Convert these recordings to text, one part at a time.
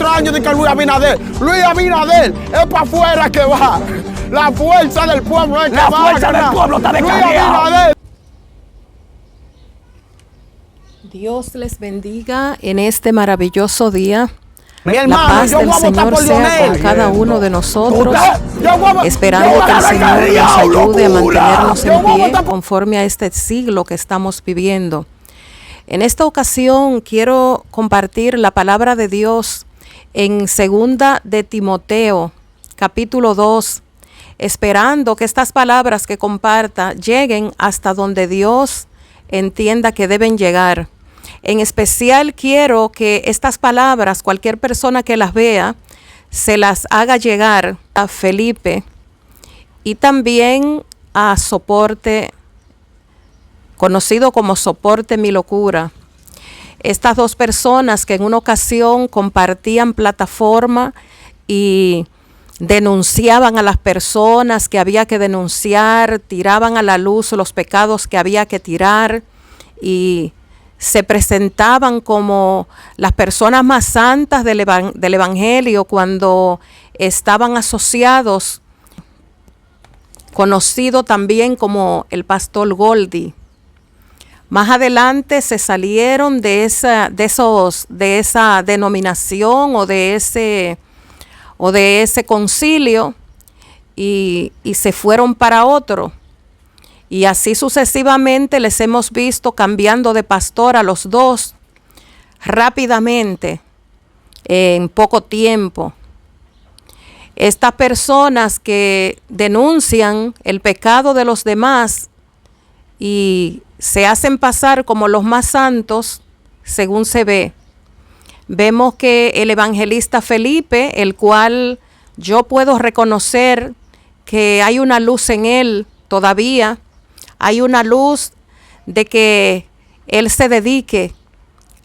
4 años de que Luis Abinader es para afuera que va. La fuerza del pueblo es que va. La fuerza del pueblo está descarriada. Dios les bendiga en este maravilloso día. Mi hermano, la paz del Señor sea con cada uno de nosotros, esperando que el Señor nos ayude a mantenernos en pie conforme a este siglo que estamos viviendo. En esta ocasión quiero compartir la palabra de Dios en 2 de Timoteo, capítulo 2, esperando que estas palabras que comparta lleguen hasta donde Dios entienda que deben llegar. En especial quiero que estas palabras, cualquier persona que las vea, se las haga llegar a Felipe y también a Soporte, conocido como Soporte Mi Locura. Estas dos personas que en una ocasión compartían plataforma y denunciaban a las personas que había que denunciar, tiraban a la luz los pecados que había que tirar y se presentaban como las personas más santas del Evangelio cuando estaban asociados, conocido también como el pastor Goldie. Más adelante se salieron de esa denominación o de ese concilio y se fueron para otro. Y así sucesivamente les hemos visto cambiando de pastor a los dos rápidamente, en poco tiempo. Estas personas que denuncian el pecado de los demás y se hacen pasar como los más santos, según se ve. Vemos que el evangelista Felipe, el cual yo puedo reconocer que hay una luz en él todavía, hay una luz de que él se dedique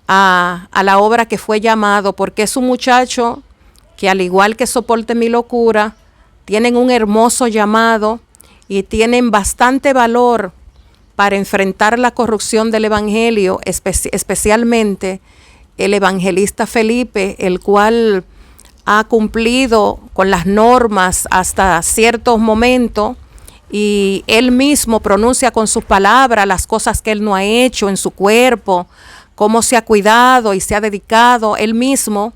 a la obra que fue llamado, porque es un muchacho que, al igual que Soporte Mi Locura, tienen un hermoso llamado y tienen bastante valor para enfrentar la corrupción del evangelio, especialmente el evangelista Felipe, el cual ha cumplido con las normas hasta ciertos momentos. Y él mismo pronuncia con sus palabras las cosas que él no ha hecho en su cuerpo, cómo se ha cuidado y se ha dedicado él mismo.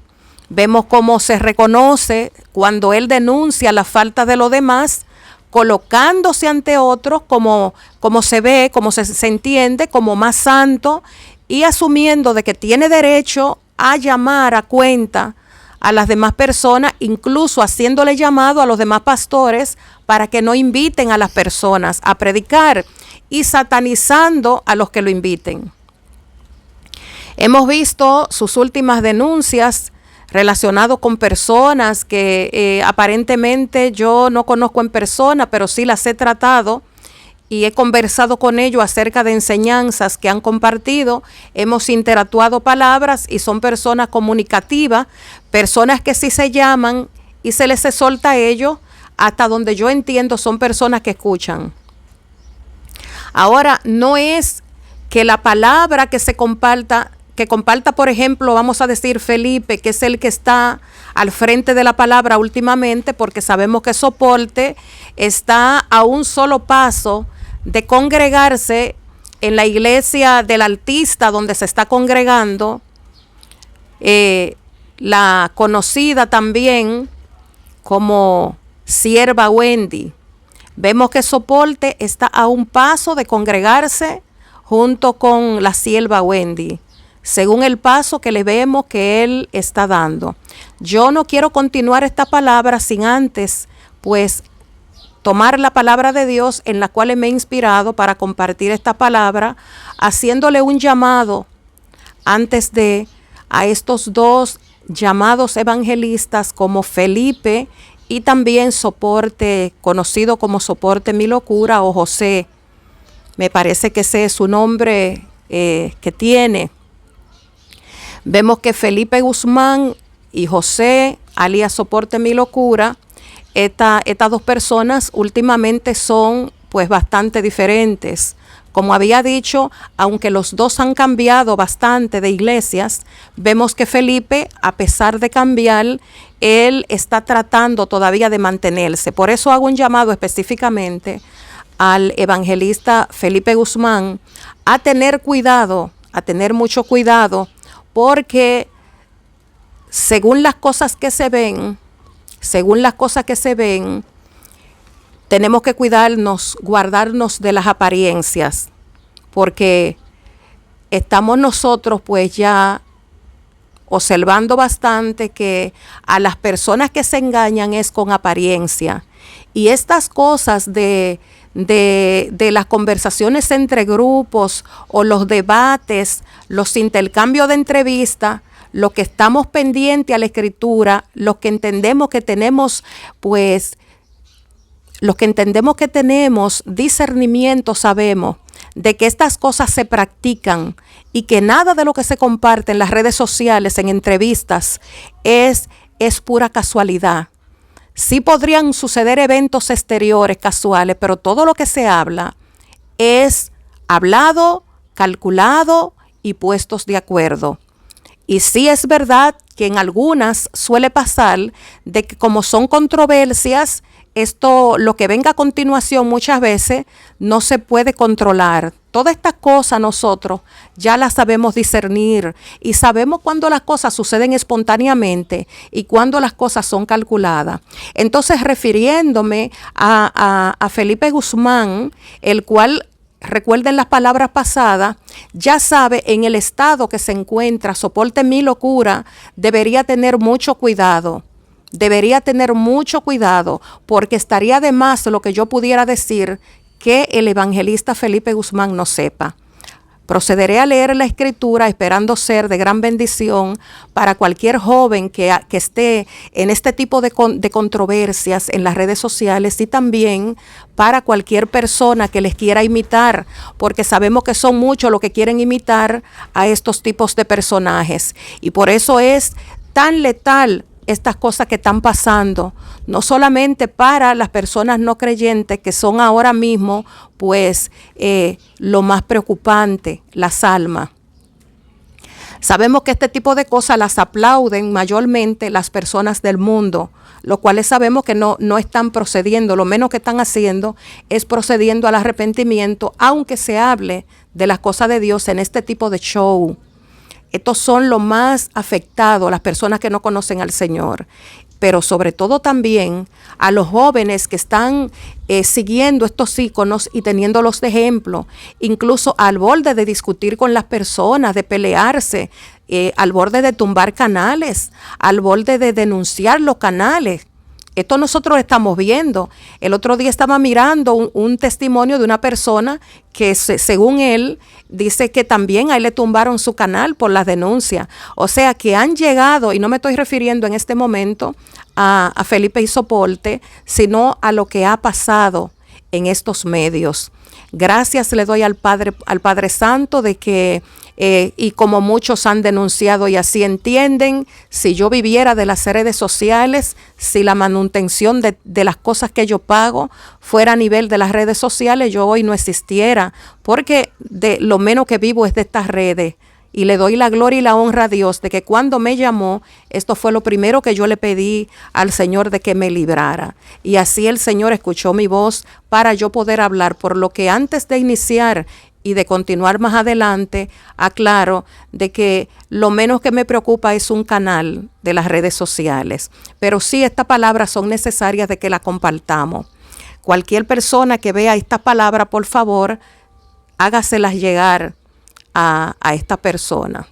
Vemos cómo se reconoce cuando él denuncia la falta de los demás, colocándose ante otros como se ve, como se entiende, como más santo, y asumiendo de que tiene derecho a llamar a cuenta a las demás personas, incluso haciéndole llamado a los demás pastores para que no inviten a las personas a predicar y satanizando a los que lo inviten. Hemos visto sus últimas denuncias relacionadas con personas que aparentemente yo no conozco en persona, pero sí las he tratado y he conversado con ellos acerca de enseñanzas que han compartido. Hemos interactuado palabras y son personas comunicativas, personas que sí se llaman y se les exhorta a ellos. Hasta donde yo entiendo son personas que escuchan. Ahora, no es que la palabra que comparta, por ejemplo, vamos a decir Felipe, que es el que está al frente de la palabra últimamente, porque sabemos que Soporte está a un solo paso de congregarse en la iglesia del artista donde se está congregando, la conocida también como Sierva Wendy. Vemos que Soporte está a un paso de congregarse junto con la Sierva Wendy, según el paso que le vemos que él está dando. Yo no quiero continuar esta palabra sin antes, pues, tomar la palabra de Dios en la cual me he inspirado para compartir esta palabra, haciéndole un llamado antes a estos dos llamados evangelistas como Felipe y también Soporte, conocido como Soporte Mi Locura, o José. Me parece que ese es su nombre que tiene. Vemos que Felipe Guzmán y José, alias Soporte Mi Locura, estas dos personas últimamente son pues bastante diferentes, Como había dicho, aunque los dos han cambiado bastante de iglesias, vemos que Felipe, a pesar de cambiar, él está tratando todavía de mantenerse. Por eso hago un llamado específicamente al evangelista Felipe Guzmán a tener cuidado, a tener mucho cuidado, porque según las cosas que se ven, tenemos que cuidarnos, guardarnos de las apariencias, porque estamos nosotros pues ya observando bastante que a las personas que se engañan es con apariencia. Y estas cosas de las conversaciones entre grupos o los debates, los intercambios de entrevistas, los que estamos pendientes a la escritura, los que entendemos que tenemos discernimiento, sabemos de que estas cosas se practican y que nada de lo que se comparte en las redes sociales, en entrevistas, es pura casualidad. Sí podrían suceder eventos exteriores casuales, pero todo lo que se habla es hablado, calculado y puestos de acuerdo. Y sí es verdad que en algunas suele pasar de que como son controversias, lo que venga a continuación muchas veces no se puede controlar. Todas estas cosas nosotros ya las sabemos discernir y sabemos cuando las cosas suceden espontáneamente y cuando las cosas son calculadas. Entonces, refiriéndome a Felipe Guzmán, el cual, recuerden las palabras pasadas, ya sabe en el estado que se encuentra, soporte mi locura, debería tener mucho cuidado. Porque estaría de más lo que yo pudiera decir que el evangelista Felipe Guzmán no sepa. Procederé a leer la escritura esperando ser de gran bendición para cualquier joven que esté en este tipo de controversias en las redes sociales y también para cualquier persona que les quiera imitar, porque sabemos que son muchos los que quieren imitar a estos tipos de personajes. Y por eso es tan letal estas cosas que están pasando, no solamente para las personas no creyentes que son ahora mismo pues lo más preocupante, las almas. Sabemos que este tipo de cosas las aplauden mayormente las personas del mundo, lo cuales sabemos que no están procediendo, lo menos que están haciendo es procediendo al arrepentimiento, aunque se hable de las cosas de Dios en este tipo de show. Estos son los más afectados, las personas que no conocen al Señor, pero sobre todo también a los jóvenes que están siguiendo estos íconos y teniéndolos de ejemplo, incluso al borde de discutir con las personas, de pelearse, al borde de tumbar canales, al borde de denunciar los canales. Esto nosotros estamos viendo. El otro día estaba mirando un testimonio de una persona que según él dice que también a él le tumbaron su canal por las denuncias. O sea que han llegado, y no me estoy refiriendo en este momento a Felipe y Soporte, sino a lo que ha pasado en estos medios. Gracias le doy al Padre Santo de que, y como muchos han denunciado y así entienden, si yo viviera de las redes sociales, si la manutención de las cosas que yo pago fuera a nivel de las redes sociales, yo hoy no existiera, porque de lo menos que vivo es de estas redes. Y le doy la gloria y la honra a Dios de que cuando me llamó, esto fue lo primero que yo le pedí al Señor de que me librara. Y así el Señor escuchó mi voz para yo poder hablar. Por lo que antes de iniciar y de continuar más adelante, aclaro de que lo menos que me preocupa es un canal de las redes sociales. Pero sí, estas palabras son necesarias de que las compartamos. Cualquier persona que vea esta palabra, por favor, hágaselas llegar a esta persona.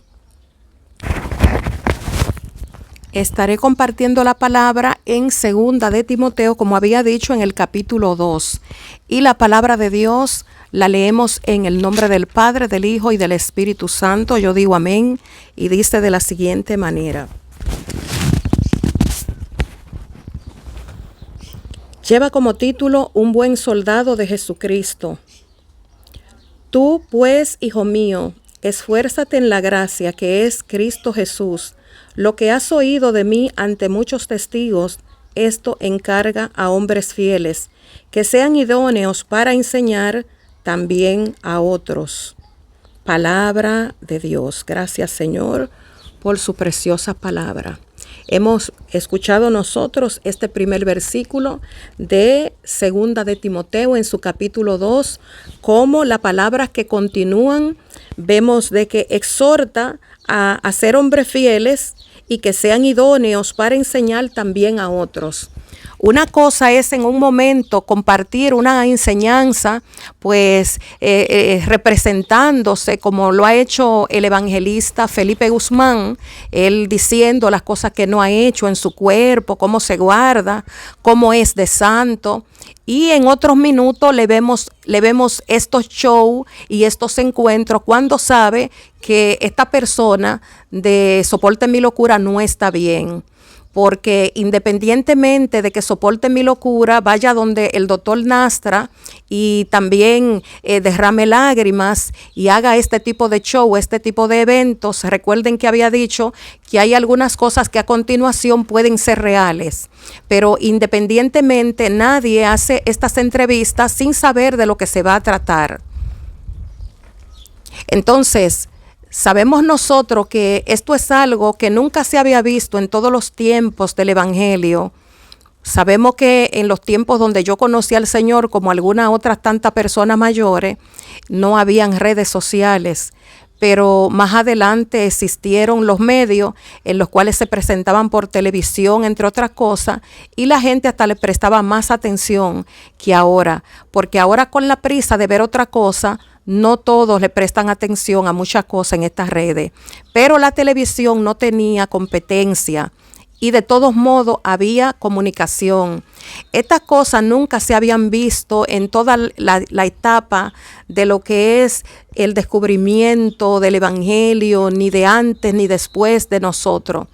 Estaré compartiendo la palabra en 2 de Timoteo, como había dicho, en el capítulo 2. Y la palabra de Dios la leemos en el nombre del Padre, del Hijo y del Espíritu Santo. Yo digo amén. Y dice de la siguiente manera: lleva como título Un buen soldado de Jesucristo. Tú, pues, hijo mío, esfuérzate en la gracia que es Cristo Jesús. Lo que has oído de mí ante muchos testigos, esto encarga a hombres fieles, que sean idóneos para enseñar también a otros. Palabra de Dios. Gracias, Señor, por su preciosa palabra. Hemos escuchado nosotros este primer versículo de Segunda de Timoteo en su capítulo 2, como las palabras que continúan, vemos de que exhorta a ser hombres fieles y que sean idóneos para enseñar también a otros. Una cosa es en un momento compartir una enseñanza, pues representándose como lo ha hecho el evangelista Felipe Guzmán, él diciendo las cosas que no ha hecho en su cuerpo, cómo se guarda, cómo es de santo. Y en otros minutos le vemos estos shows y estos encuentros cuando sabe que esta persona de Soporte Mi Locura no está bien. Porque independientemente de que soporte mi locura, vaya donde el doctor Nastra y también derrame lágrimas y haga este tipo de show, este tipo de eventos, recuerden que había dicho que hay algunas cosas que a continuación pueden ser reales, pero independientemente nadie hace estas entrevistas sin saber de lo que se va a tratar. Entonces, sabemos nosotros que esto es algo que nunca se había visto en todos los tiempos del Evangelio. Sabemos que en los tiempos donde yo conocí al Señor, como algunas otras tantas personas mayores, no habían redes sociales. Pero más adelante existieron los medios en los cuales se presentaban por televisión, entre otras cosas, y la gente hasta le prestaba más atención que ahora. Porque ahora con la prisa de ver otra cosa, no todos le prestan atención a muchas cosas en estas redes, pero la televisión no tenía competencia y de todos modos había comunicación. Estas cosas nunca se habían visto en toda la etapa de lo que es el descubrimiento del Evangelio, ni de antes ni después de nosotros.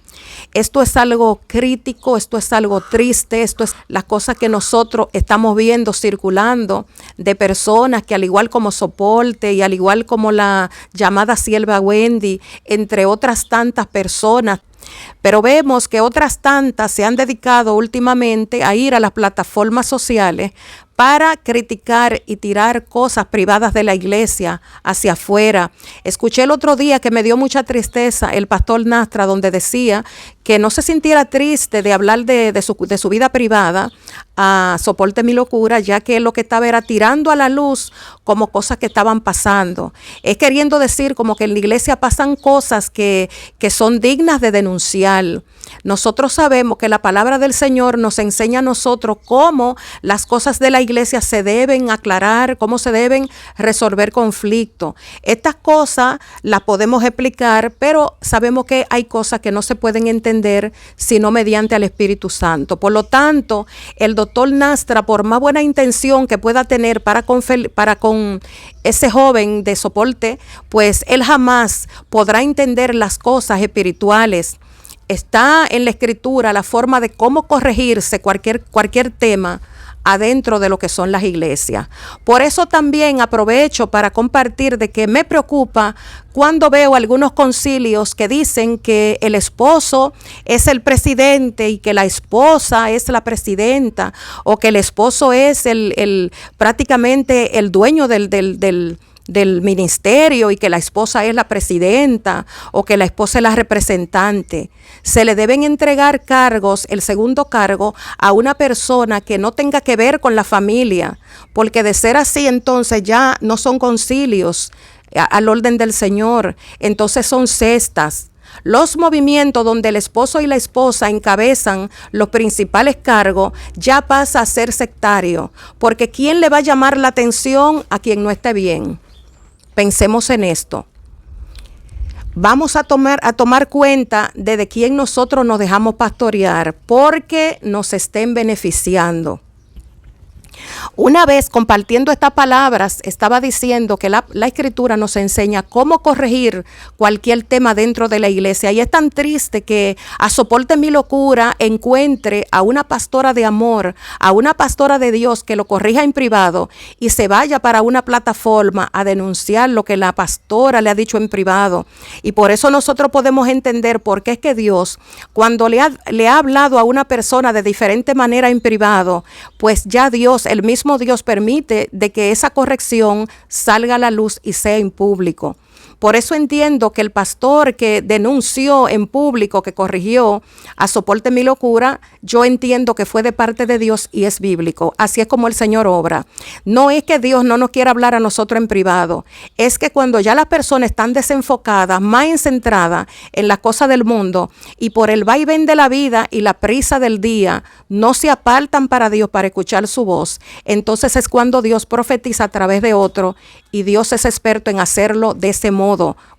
Esto es algo crítico, esto es algo triste, esto es las cosas que nosotros estamos viendo circulando de personas que al igual como Soporte y al igual como la llamada Sierva Wendy, entre otras tantas personas. Pero vemos que otras tantas se han dedicado últimamente a ir a las plataformas sociales para criticar y tirar cosas privadas de la iglesia hacia afuera. Escuché el otro día que me dio mucha tristeza el pastor Nastra, donde decía que no se sintiera triste de hablar de su vida privada a Soporte Mi Locura, ya que lo que estaba era tirando a la luz como cosas que estaban pasando. Es queriendo decir como que en la iglesia pasan cosas que son dignas de denunciar. Nosotros sabemos que la palabra del Señor nos enseña a nosotros cómo las cosas de la iglesia se deben aclarar, cómo se deben resolver conflictos. Estas cosas las podemos explicar, pero sabemos que hay cosas que no se pueden entender sino mediante al Espíritu Santo. Por lo tanto, el doctor Nastra, por más buena intención que pueda tener para con ese joven de Soporte, pues él jamás podrá entender las cosas espirituales. Está en la Escritura la forma de cómo corregirse cualquier tema adentro de lo que son las iglesias. Por eso también aprovecho para compartir de que me preocupa cuando veo algunos concilios que dicen que el esposo es el presidente y que la esposa es la presidenta, o que el esposo es prácticamente el dueño del ministerio y que la esposa es la presidenta o que la esposa es la representante. Se le deben entregar cargos, el segundo cargo, a una persona que no tenga que ver con la familia, porque de ser así entonces ya no son concilios al orden del Señor, entonces son cestas. Los movimientos donde el esposo y la esposa encabezan los principales cargos ya pasa a ser sectario, porque ¿quién le va a llamar la atención a quien no esté bien? Pensemos en esto. Vamos a tomar cuenta de quién nosotros nos dejamos pastorear, porque nos estén beneficiando. Una vez compartiendo estas palabras, estaba diciendo que la Escritura nos enseña cómo corregir cualquier tema dentro de la iglesia. Y es tan triste que a Soporte Mi Locura encuentre a una pastora de amor, a una pastora de Dios que lo corrija en privado y se vaya para una plataforma a denunciar lo que la pastora le ha dicho en privado. Y por eso nosotros podemos entender por qué es que Dios, cuando le ha hablado a una persona de diferente manera en privado, pues ya Dios el mismo Dios permite de que esa corrección salga a la luz y sea en público. Por eso entiendo que el pastor que denunció en público, que corrigió a Soporte Mi Locura, yo entiendo que fue de parte de Dios y es bíblico. Así es como el Señor obra. No es que Dios no nos quiera hablar a nosotros en privado. Es que cuando ya las personas están desenfocadas, más centradas en las cosas del mundo y por el vaivén de la vida y la prisa del día, no se apartan para Dios para escuchar su voz, entonces es cuando Dios profetiza a través de otro y Dios es experto en hacerlo de ese modo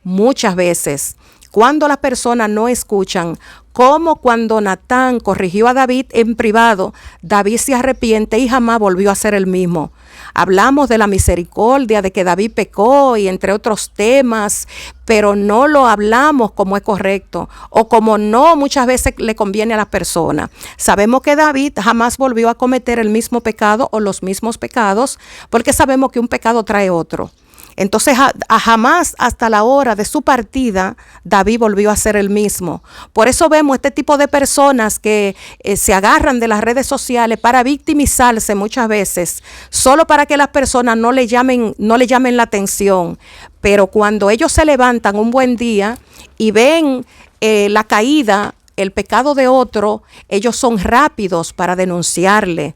muchas veces. Cuando las personas no escuchan, como cuando Natán corrigió a David en privado, David se arrepiente y jamás volvió a ser el mismo. Hablamos de la misericordia, de que David pecó y entre otros temas, pero no lo hablamos como es correcto o como no muchas veces le conviene a las personas. Sabemos que David jamás volvió a cometer el mismo pecado o los mismos pecados, porque sabemos que un pecado trae otro. Entonces, jamás hasta la hora de su partida, David volvió a ser el mismo. Por eso vemos este tipo de personas que se agarran de las redes sociales para victimizarse muchas veces, solo para que las personas no le llamen la atención. Pero cuando ellos se levantan un buen día y ven la caída, el pecado de otro, ellos son rápidos para denunciarle.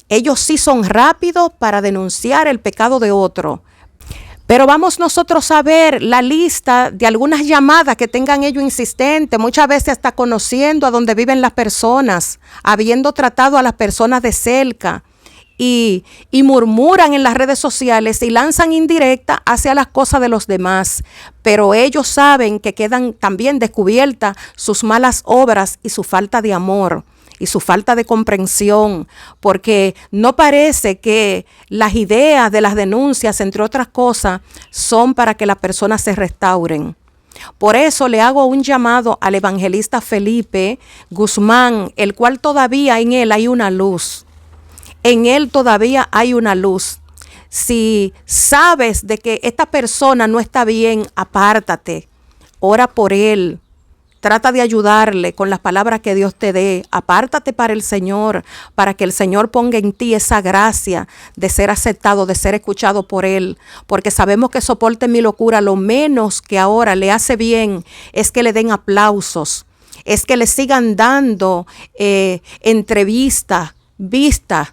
Ellos sí son rápidos para denunciar el pecado de otro. Pero vamos nosotros a ver la lista de algunas llamadas que tengan ellos insistentes, muchas veces hasta conociendo a dónde viven las personas, habiendo tratado a las personas de cerca y murmuran en las redes sociales y lanzan indirecta hacia las cosas de los demás. Pero ellos saben que quedan también descubiertas sus malas obras y su falta de amor y su falta de comprensión, porque no parece que las ideas de las denuncias, entre otras cosas, son para que las personas se restauren. Por eso le hago un llamado al evangelista Felipe Guzmán, el cual todavía en él hay una luz. En él todavía hay una luz. Si sabes de que esta persona no está bien, apártate, ora por él. Trata de ayudarle con las palabras que Dios te dé. Apártate para el Señor, para que el Señor ponga en ti esa gracia de ser aceptado, de ser escuchado por Él. Porque sabemos que Soporte Mi Locura, lo menos que ahora le hace bien es que le den aplausos, es que le sigan dando entrevistas, vistas.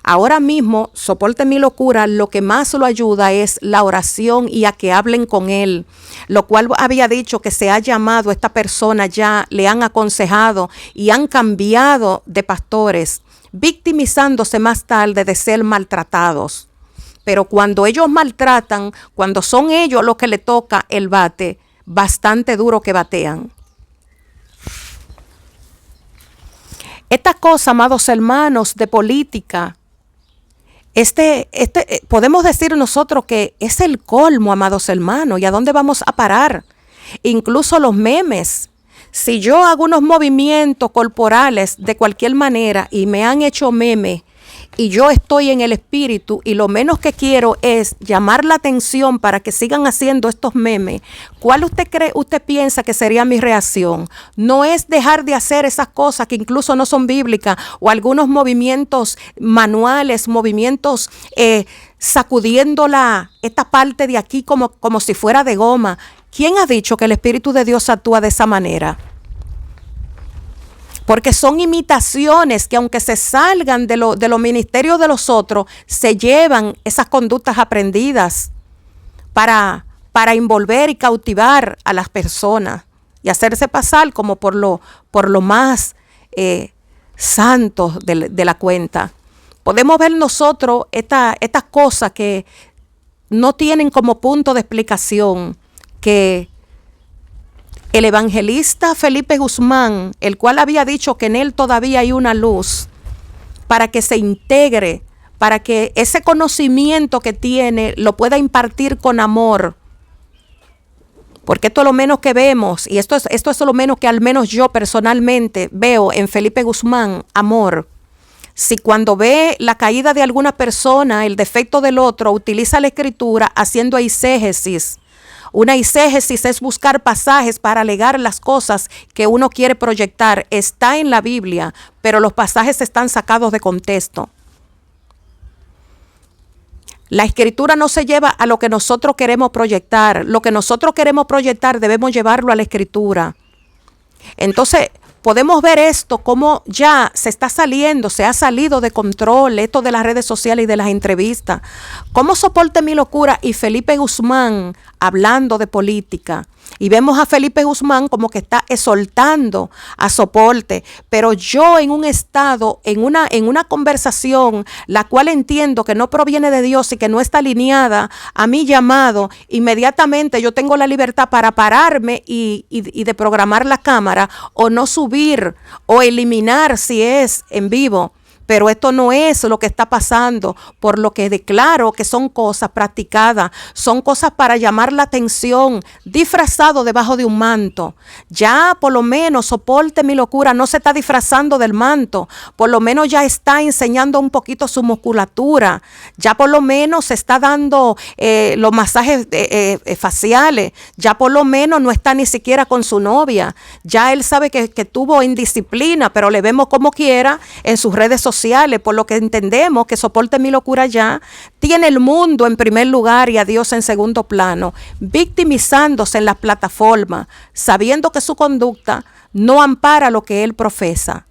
Ahora mismo, Soporte Mi Locura, lo que más lo ayuda es la oración y a que hablen con él, lo cual había dicho que se ha llamado a esta persona, ya le han aconsejado y han cambiado de pastores, victimizándose más tarde de ser maltratados. Pero cuando ellos maltratan, cuando son ellos los que le toca el bate, bastante duro que batean. Esta cosa, amados hermanos, de política, podemos decir nosotros que es el colmo, amados hermanos, ¿y a dónde vamos a parar? Incluso los memes. Si yo hago unos movimientos corporales de cualquier manera y me han hecho meme y yo estoy en el espíritu y lo menos que quiero es llamar la atención para que sigan haciendo estos memes, ¿cuál usted piensa que sería mi reacción? No es dejar de hacer esas cosas que incluso no son bíblicas o algunos movimientos manuales, movimientos sacudiendo esta parte de aquí como si fuera de goma. ¿Quién ha dicho que el Espíritu de Dios actúa de esa manera? Porque son imitaciones que aunque se salgan de los ministerios de los otros, se llevan esas conductas aprendidas para envolver y cautivar a las personas y hacerse pasar como por lo más santo de la cuenta. Podemos ver nosotros estas cosas que no tienen como punto de explicación, que el evangelista Felipe Guzmán, el cual había dicho que en él todavía hay una luz, para que se integre, para que ese conocimiento que tiene lo pueda impartir con amor. Porque esto es lo menos que vemos, y esto es lo menos que al menos yo personalmente veo en Felipe Guzmán, amor. Si cuando ve la caída de alguna persona, el defecto del otro, utiliza la escritura haciendo eisegesis. Una eisegesis es buscar pasajes para alegar las cosas que uno quiere proyectar. Está en la Biblia, pero los pasajes están sacados de contexto. La escritura no se lleva a lo que nosotros queremos proyectar. Lo que nosotros queremos proyectar debemos llevarlo a la escritura. Entonces, podemos ver esto como ya se ha salido de control esto de las redes sociales y de las entrevistas. ¿Cómo Soporte Mi Locura y Felipe Guzmán hablando de política? Y vemos a Felipe Guzmán como que está exhortando a Soporte, pero yo en un estado, en una conversación, la cual entiendo que no proviene de Dios y que no está alineada a mi llamado, inmediatamente yo tengo la libertad para pararme y de programar la cámara o no subir o eliminar si es en vivo. Pero esto no es lo que está pasando, por lo que declaro que son cosas practicadas, son cosas para llamar la atención, disfrazado debajo de un manto. Ya por lo menos Soporte Mi Locura no se está disfrazando del manto, por lo menos ya está enseñando un poquito su musculatura, ya por lo menos se está dando los masajes faciales, ya por lo menos no está ni siquiera con su novia, ya él sabe que tuvo indisciplina, pero le vemos como quiera en sus redes sociales, por lo que entendemos que Soporte Mi Locura ya tiene el mundo en primer lugar y a Dios en segundo plano, victimizándose en las plataformas, sabiendo que su conducta no ampara lo que él profesa.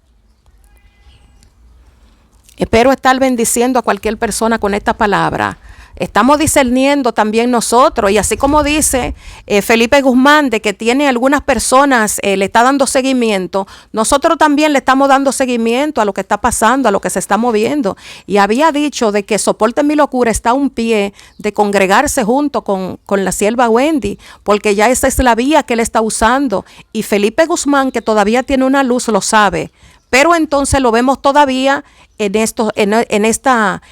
Espero estar bendiciendo a cualquier persona con esta palabra. Estamos discerniendo también nosotros, y así como dice Felipe Guzmán, de que tiene algunas personas, le está dando seguimiento, nosotros también le estamos dando seguimiento a lo que está pasando, a lo que se está moviendo. Y había dicho de que Soporte Mi Locura está a un pie de congregarse junto con la sierva Wendy, porque ya esa es la vía que él está usando. Y Felipe Guzmán, que todavía tiene una luz, lo sabe. Pero entonces lo vemos todavía en estas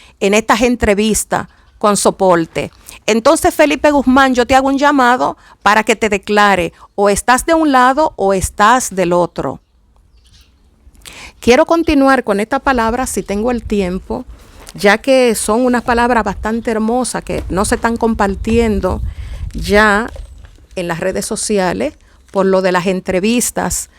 entrevistas con Soporte. Entonces, Felipe Guzmán, yo te hago un llamado para que te declare, o estás de un lado o estás del otro. Quiero continuar con esta palabra si tengo el tiempo, ya que son unas palabras bastante hermosas que no se están compartiendo ya en las redes sociales por lo de las entrevistas.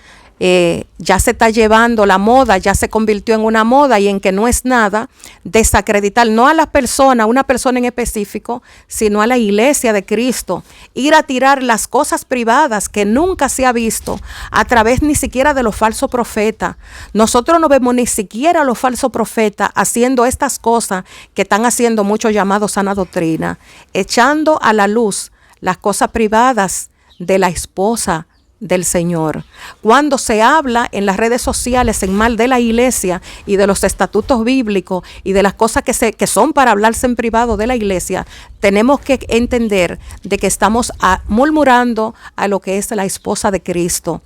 Ya se está llevando la moda, ya se convirtió en una moda y en que no es nada desacreditar, no a la persona, una persona en específico, sino a la iglesia de Cristo. Ir a tirar las cosas privadas que nunca se ha visto a través ni siquiera de los falsos profetas. Nosotros no vemos ni siquiera a los falsos profetas haciendo estas cosas que están haciendo muchos llamados sana doctrina, echando a la luz las cosas privadas de la esposa del Señor. Cuando se habla en las redes sociales en mal de la iglesia y de los estatutos bíblicos y de las cosas que son para hablarse en privado de la iglesia, tenemos que entender de que estamos murmurando a lo que es la esposa de Cristo.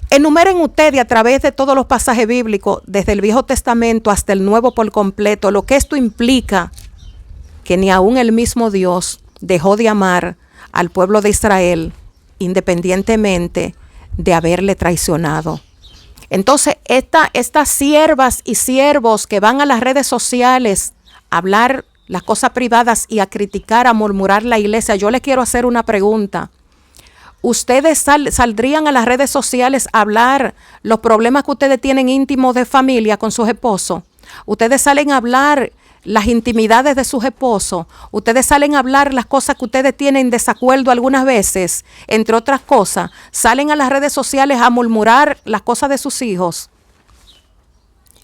Enumeren ustedes a través de todos los pasajes bíblicos, desde el Viejo Testamento hasta el Nuevo por completo, lo que esto implica, que ni aún el mismo Dios dejó de amar al pueblo de Israel, independientemente de haberle traicionado. Entonces, estas siervas y siervos que van a las redes sociales a hablar las cosas privadas y a criticar, a murmurar la iglesia, yo les quiero hacer una pregunta. ¿Ustedes saldrían a las redes sociales a hablar los problemas que ustedes tienen íntimos de familia con sus esposos? ¿Ustedes salen a hablar las intimidades de sus esposos? ¿Ustedes salen a hablar las cosas que ustedes tienen desacuerdo algunas veces? Entre otras cosas, ¿salen a las redes sociales a murmurar las cosas de sus hijos?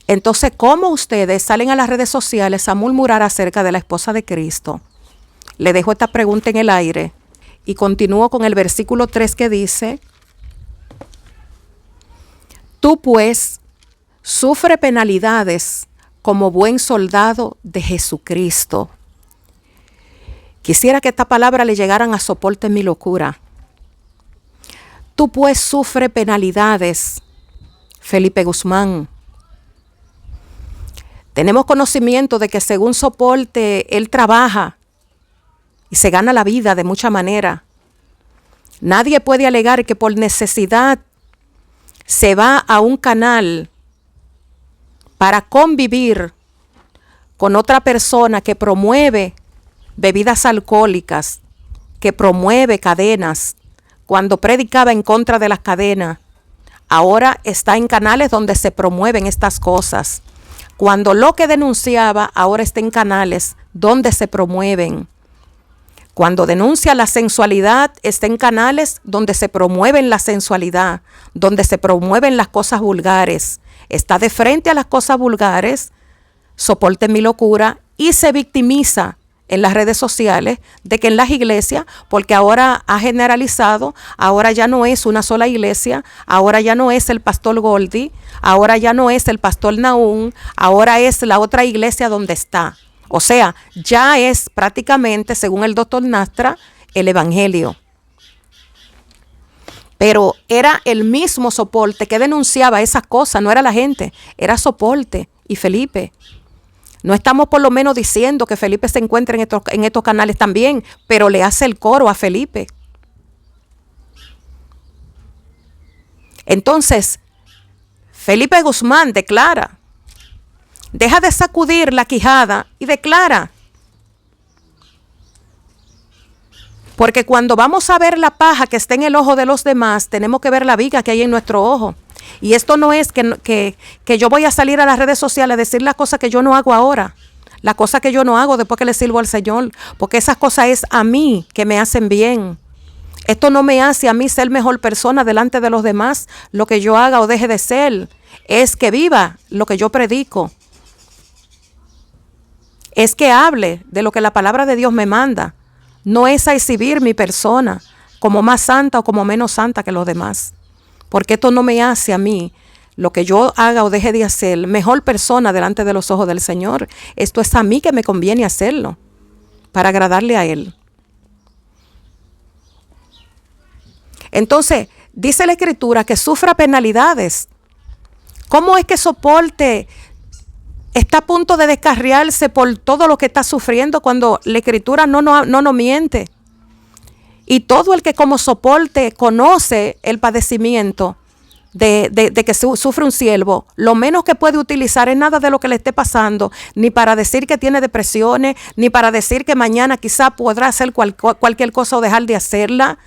Entonces, ¿cómo ustedes salen a las redes sociales a murmurar acerca de la esposa de Cristo? Le dejo esta pregunta en el aire y continúo con el versículo 3 que dice: tú pues sufre penalidades como buen soldado de Jesucristo. Quisiera que esta palabra le llegaran a Soporte Mi Locura. Tú pues sufre penalidades, Felipe Guzmán. Tenemos conocimiento de que según Soporte, él trabaja y se gana la vida de mucha manera. Nadie puede alegar que por necesidad se va a un canal para convivir con otra persona que promueve bebidas alcohólicas, que promueve cadenas. Cuando predicaba en contra de las cadenas, ahora está en canales donde se promueven estas cosas. cuando lo que denunciaba ahora está en canales donde se promueven. Cuando denuncia la sensualidad, está en canales donde se promueven la sensualidad, donde se promueven las cosas vulgares. Está de frente a las cosas vulgares, soporte mi locura, y se victimiza en las redes sociales de que en las iglesias, porque ahora ha generalizado, ahora ya no es una sola iglesia, ahora ya no es el pastor Goldi, ahora ya no es el pastor Nahum, ahora es la otra iglesia donde está. O sea, ya es prácticamente, según el doctor Nastra, el evangelio. Pero era el mismo soporte que denunciaba esas cosas, no era la gente, era soporte y Felipe. No estamos por lo menos diciendo que Felipe se encuentre en estos canales también, pero le hace el coro a Felipe. Entonces, Felipe Guzmán declara, deja de sacudir la quijada y declara. Porque cuando vamos a ver la paja que está en el ojo de los demás, tenemos que ver la viga que hay en nuestro ojo. Y esto no es que yo voy a salir a las redes sociales a decir las cosas que yo no hago ahora. Las cosas que yo no hago después que le sirvo al Señor. Porque esas cosas es a mí que me hacen bien. Esto no me hace a mí ser mejor persona delante de los demás. Lo que yo haga o deje de ser es que viva lo que yo predico. Es que hable de lo que la palabra de Dios me manda. No es a exhibir mi persona como más santa o como menos santa que los demás. Porque esto no me hace a mí, lo que yo haga o deje de hacer, mejor persona delante de los ojos del Señor. Esto es a mí que me conviene hacerlo, para agradarle a Él. Entonces, dice la Escritura que sufra penalidades. ¿Cómo es que soporte está a punto de descarriarse por todo lo que está sufriendo cuando la Escritura no miente? Y todo el que como soporte conoce el padecimiento de que sufre un siervo, lo menos que puede utilizar es nada de lo que le esté pasando, ni para decir que tiene depresiones, ni para decir que mañana quizá podrá hacer cualquier cosa o dejar de hacerla.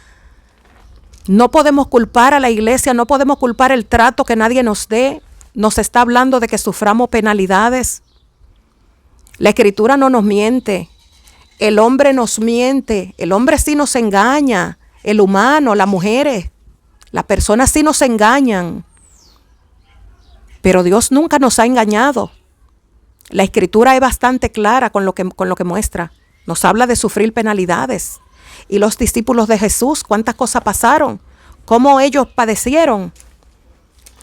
No podemos culpar a la iglesia, no podemos culpar el trato que nadie nos dé. Nos está hablando de que suframos penalidades. La Escritura no nos miente. El hombre nos miente. El hombre sí nos engaña. El humano, las mujeres, las personas sí nos engañan. Pero Dios nunca nos ha engañado. La Escritura es bastante clara con lo que muestra. Nos habla de sufrir penalidades. Y los discípulos de Jesús, ¿cuántas cosas pasaron? ¿Cómo ellos padecieron?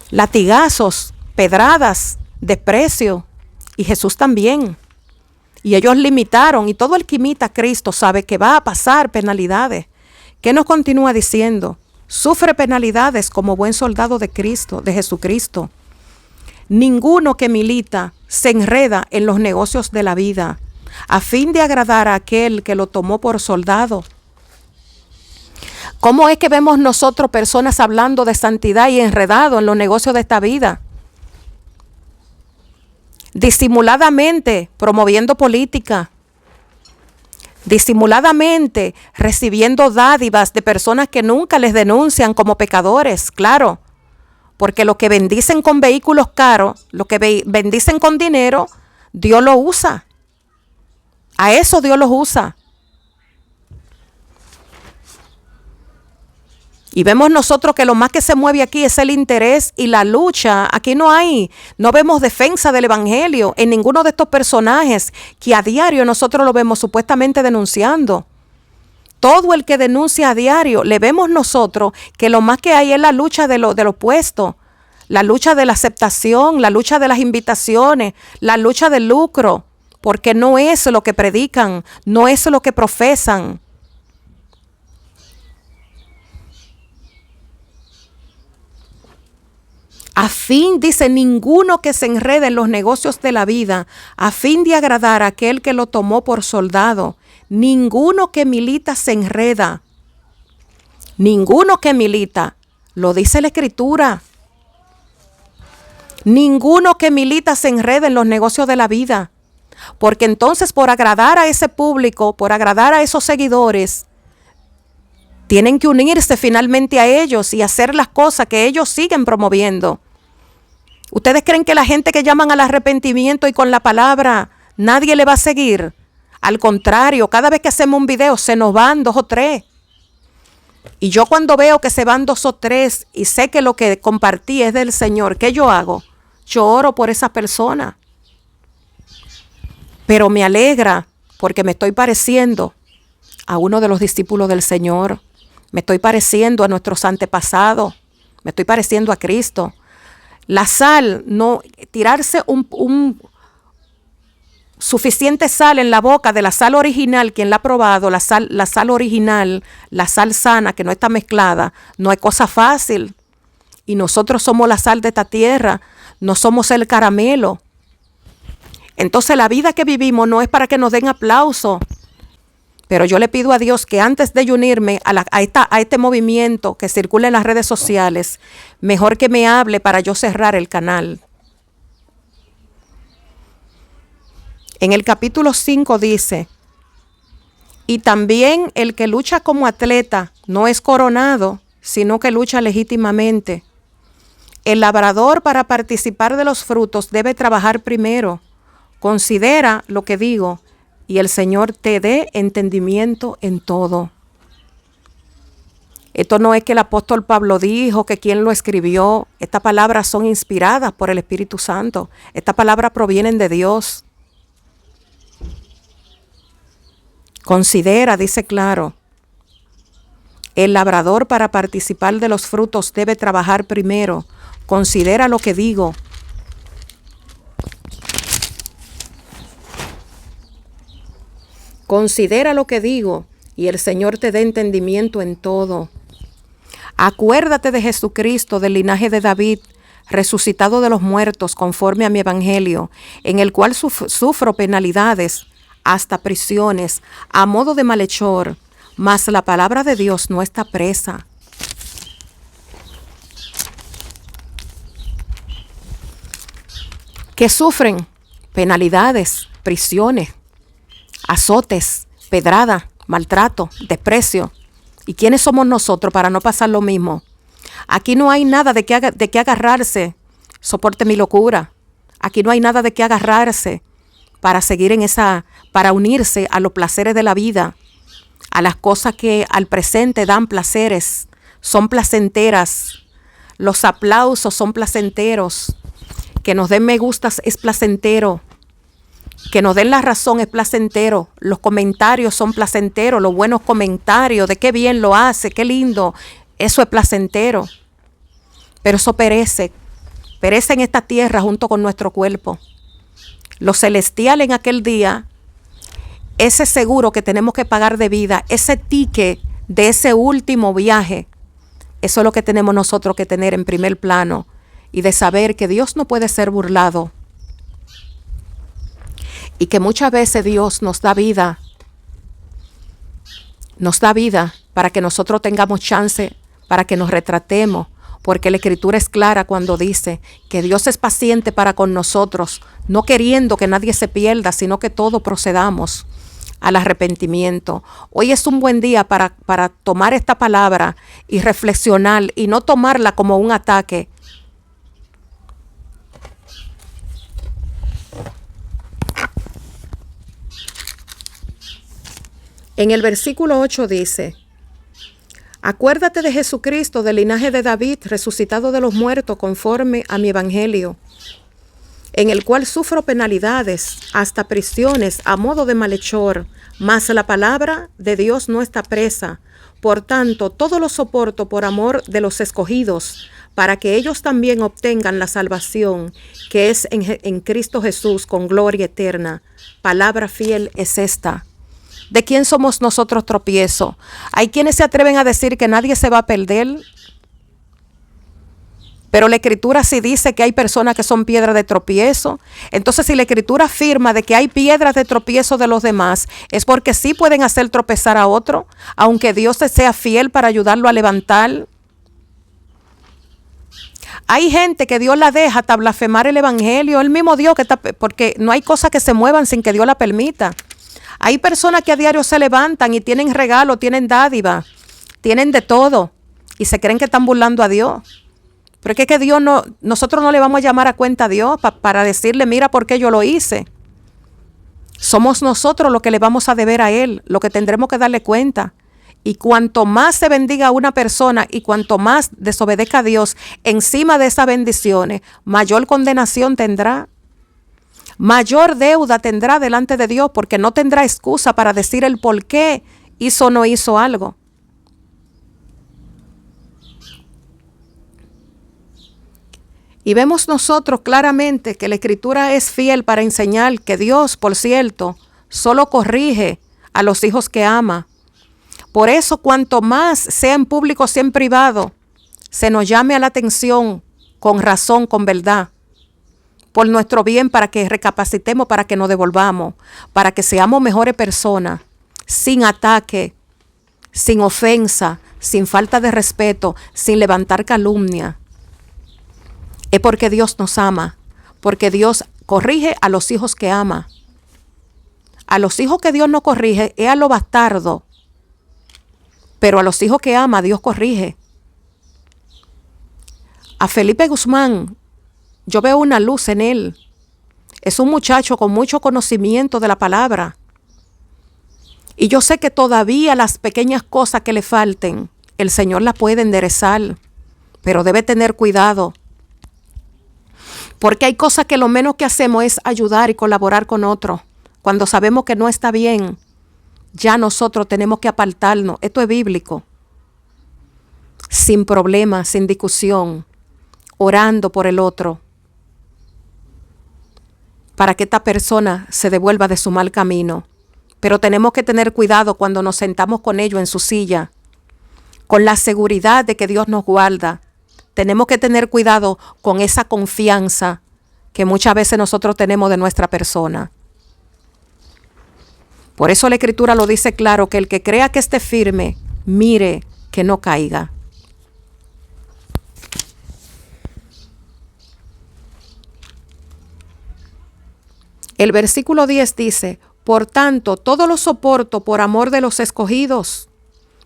Latigazos, pedradas, desprecio, y Jesús también. Y ellos limitaron, y todo el que imita a Cristo sabe que va a pasar penalidades. ¿Qué nos continúa diciendo? Sufre penalidades como buen soldado de Cristo, de Jesucristo. Ninguno que milita se enreda en los negocios de la vida, a fin de agradar a aquel que lo tomó por soldado. ¿Cómo es que vemos nosotros personas hablando de santidad y enredado en los negocios de esta vida? Disimuladamente promoviendo política, disimuladamente recibiendo dádivas de personas que nunca les denuncian como pecadores, claro, porque lo que bendicen con vehículos caros, lo que bendicen con dinero, Dios lo usa. A eso Dios los usa. Y vemos nosotros que lo más que se mueve aquí es el interés y la lucha. Aquí no vemos defensa del evangelio en ninguno de estos personajes que a diario nosotros lo vemos supuestamente denunciando. Todo el que denuncia a diario, le vemos nosotros que lo más que hay es la lucha de lo opuesto, la lucha de la aceptación, la lucha de las invitaciones, la lucha del lucro, porque no es lo que predican, no es lo que profesan. A fin, dice, ninguno que se enrede en los negocios de la vida, a fin de agradar a aquel que lo tomó por soldado. Ninguno que milita se enreda. Ninguno que milita, lo dice la Escritura. Ninguno que milita se enreda en los negocios de la vida. Porque entonces por agradar a ese público, por agradar a esos seguidores, tienen que unirse finalmente a ellos y hacer las cosas que ellos siguen promoviendo. ¿Ustedes creen que la gente que llaman al arrepentimiento y con la palabra nadie le va a seguir? Al contrario, cada vez que hacemos un video se nos van 2 o 3. Y yo cuando veo que se van 2 o 3 y sé que lo que compartí es del Señor, ¿qué yo hago? Yo oro por esa persona. Pero me alegra porque me estoy pareciendo a uno de los discípulos del Señor. Me estoy pareciendo a nuestros antepasados. Me estoy pareciendo a Cristo. La sal, no tirarse un suficiente sal en la boca de la sal original, quien la ha probado, la sal original, la sal sana que no está mezclada, no es cosa fácil. Y nosotros somos la sal de esta tierra, no somos el caramelo. Entonces la vida que vivimos no es para que nos den aplauso. Pero yo le pido a Dios que antes de yo unirme a este movimiento que circula en las redes sociales, mejor que me hable para yo cerrar el canal. En el capítulo 5 dice, y también el que lucha como atleta no es coronado, sino que lucha legítimamente. El labrador para participar de los frutos debe trabajar primero. Considera lo que digo y el Señor te dé entendimiento en todo. Esto no es que el apóstol Pablo dijo, que quien lo escribió. Estas palabras son inspiradas por el Espíritu Santo. Estas palabras provienen de Dios. Considera, dice claro, el labrador para participar de los frutos debe trabajar primero. Considera lo que digo. Considera lo que digo y el Señor te dé entendimiento en todo. Acuérdate de Jesucristo, del linaje de David, resucitado de los muertos conforme a mi evangelio, en el cual sufro penalidades, hasta prisiones, a modo de malhechor, mas la palabra de Dios no está presa. ¿Qué sufren? Penalidades, prisiones, azotes, pedrada, maltrato, desprecio. ¿Y quiénes somos nosotros para no pasar lo mismo? Aquí no hay nada de qué agarrarse. Soporte mi locura. Aquí no hay nada de qué agarrarse para seguir para unirse a los placeres de la vida, a las cosas que al presente dan placeres, son placenteras. Los aplausos son placenteros. Que nos den me gustas es placentero. Que nos den la razón es placentero. Los comentarios son placenteros. Los buenos comentarios de qué bien lo hace, qué lindo. Eso es placentero. Pero eso perece. Perece en esta tierra junto con nuestro cuerpo. Lo celestial en aquel día, ese seguro que tenemos que pagar de vida, ese ticket de ese último viaje, eso es lo que tenemos nosotros que tener en primer plano. Y de saber que Dios no puede ser burlado. Y que muchas veces Dios nos da vida. Nos da vida para que nosotros tengamos chance, para que nos retratemos. Porque la Escritura es clara cuando dice que Dios es paciente para con nosotros, no queriendo que nadie se pierda, sino que todos procedamos al arrepentimiento. Hoy es un buen día para tomar esta palabra y reflexionar y no tomarla como un ataque. En el versículo 8 dice, acuérdate de Jesucristo, del linaje de David, resucitado de los muertos conforme a mi evangelio, en el cual sufro penalidades, hasta prisiones, a modo de malhechor, mas la palabra de Dios no está presa. Por tanto, todo lo soporto por amor de los escogidos, para que ellos también obtengan la salvación que es en Cristo Jesús con gloria eterna. Palabra fiel es esta. ¿De quién somos nosotros tropiezo? Hay quienes se atreven a decir que nadie se va a perder. Pero la Escritura sí dice que hay personas que son piedras de tropiezo. Entonces, si la Escritura afirma de que hay piedras de tropiezo de los demás, es porque sí pueden hacer tropezar a otro, aunque Dios sea fiel para ayudarlo a levantar. Hay gente que Dios la deja hasta blasfemar el evangelio, el mismo Dios que está, porque no hay cosas que se muevan sin que Dios la permita. Hay personas que a diario se levantan y tienen regalo, tienen dádiva, tienen de todo y se creen que están burlando a Dios. Pero es que Dios no, nosotros no le vamos a llamar a cuenta a Dios para decirle, mira por qué yo lo hice. Somos nosotros los que le vamos a deber a Él, lo que tendremos que darle cuenta. Y cuanto más se bendiga a una persona y cuanto más desobedezca a Dios encima de esas bendiciones, mayor condenación tendrá. Mayor deuda tendrá delante de Dios, porque no tendrá excusa para decir el por qué hizo o no hizo algo. Y vemos nosotros claramente que la Escritura es fiel para enseñar que Dios, por cierto, solo corrige a los hijos que ama. Por eso, cuanto más sea en público, sea en privado, se nos llame a la atención con razón, con verdad, por nuestro bien, para que recapacitemos, para que nos devolvamos, para que seamos mejores personas, sin ataque, sin ofensa, sin falta de respeto, sin levantar calumnia. Es porque Dios nos ama, porque Dios corrige a los hijos que ama. A los hijos que Dios no corrige es a los bastardos, pero a los hijos que ama Dios corrige. A Felipe Guzmán, yo veo una luz en él. Es un muchacho con mucho conocimiento de la palabra. Y yo sé que todavía las pequeñas cosas que le falten, el Señor las puede enderezar, pero debe tener cuidado. Porque hay cosas que lo menos que hacemos es ayudar y colaborar con otros. Cuando sabemos que no está bien, ya nosotros tenemos que apartarnos. Esto es bíblico. Sin problema, sin discusión, orando por el otro, para que esta persona se devuelva de su mal camino. Pero tenemos que tener cuidado cuando nos sentamos con ellos en su silla, con la seguridad de que Dios nos guarda. Tenemos que tener cuidado con esa confianza que muchas veces nosotros tenemos de nuestra persona. Por eso la Escritura lo dice claro, que el que crea que esté firme, mire que no caiga. El versículo 10 dice, por tanto, todo lo soporto por amor de los escogidos,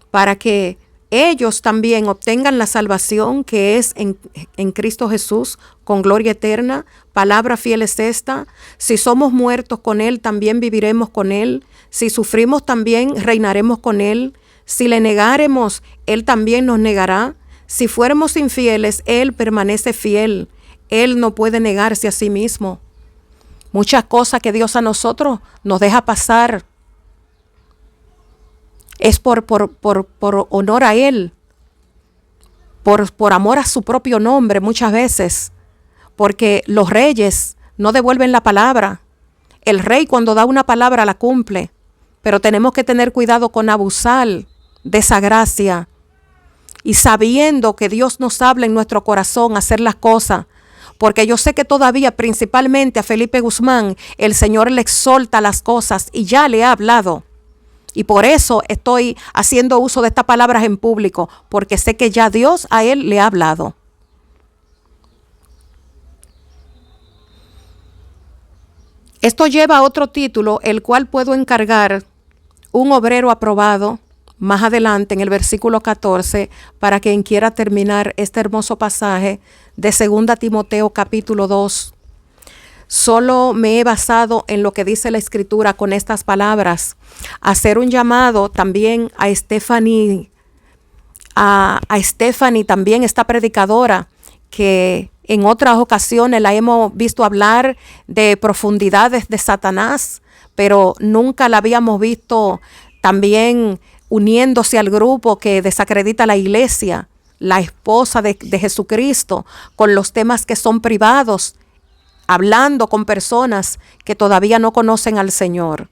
para que ellos también obtengan la salvación que es en Cristo Jesús, con gloria eterna. Palabra fiel es esta: si somos muertos con Él, también viviremos con Él. Si sufrimos, también reinaremos con Él. Si le negáremos, Él también nos negará. Si fuéramos infieles, Él permanece fiel. Él no puede negarse a sí mismo. Muchas cosas que Dios a nosotros nos deja pasar es por honor a Él, por amor a su propio nombre muchas veces, porque los reyes no devuelven la palabra. El rey, cuando da una palabra, la cumple, pero tenemos que tener cuidado con abusar de esa gracia y sabiendo que Dios nos habla en nuestro corazón hacer las cosas. Porque yo sé que todavía, principalmente a Felipe Guzmán, el Señor le exhorta las cosas y ya le ha hablado. Y por eso estoy haciendo uso de estas palabras en público, porque sé que ya Dios a él le ha hablado. Esto lleva a otro título, el cual puedo encargar un obrero aprobado más adelante en el versículo 14, para quien quiera terminar este hermoso pasaje de 2 Timoteo capítulo 2. Solo me he basado en lo que dice la Escritura con estas palabras. Hacer un llamado también a Stephanie, a Stephanie también, esta predicadora, que en otras ocasiones la hemos visto hablar de profundidades de Satanás, pero nunca la habíamos visto también uniéndose al grupo que desacredita a la iglesia, la esposa de Jesucristo, con los temas que son privados, hablando con personas que todavía no conocen al Señor.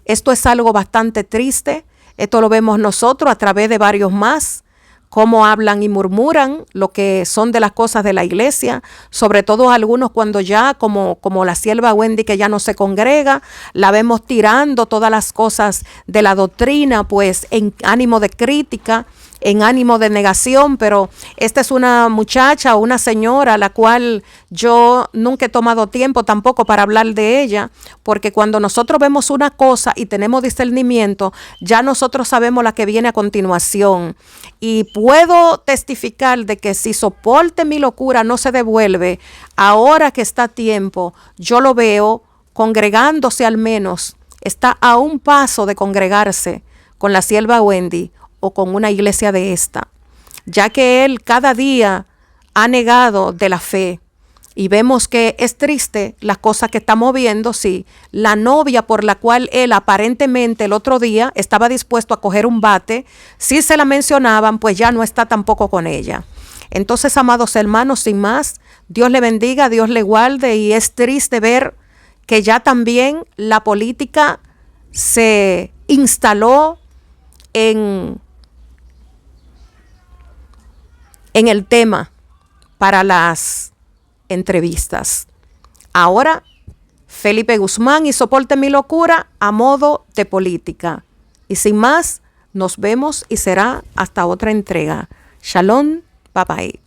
Esto es algo bastante triste. Esto lo vemos nosotros a través de varios más, cómo hablan y murmuran lo que son de las cosas de la iglesia, sobre todo algunos cuando ya, como la sierva Wendy, que ya no se congrega, la vemos tirando todas las cosas de la doctrina, pues en ánimo de crítica, en ánimo de negación, pero esta es una muchacha o una señora a la cual yo nunca he tomado tiempo tampoco para hablar de ella, porque cuando nosotros vemos una cosa y tenemos discernimiento, ya nosotros sabemos la que viene a continuación. Y puedo testificar de que si Soporte Mi Locura no se devuelve, ahora que está a tiempo, yo lo veo congregándose al menos, está a un paso de congregarse con la sierva Wendy o con una iglesia de esta, ya que él cada día ha negado de la fe. Y vemos que es triste las cosas que estamos viendo. Sí, la novia por la cual él aparentemente el otro día estaba dispuesto a coger un bate, si se la mencionaban, pues ya no está tampoco con ella. Entonces, amados hermanos, sin más, Dios le bendiga, Dios le guarde, y es triste ver que ya también la política se instaló en el tema para las entrevistas. Ahora, Felipe Guzmán y Soporte Mi Locura a modo de política. Y sin más, nos vemos y será hasta otra entrega. Shalom, bye bye.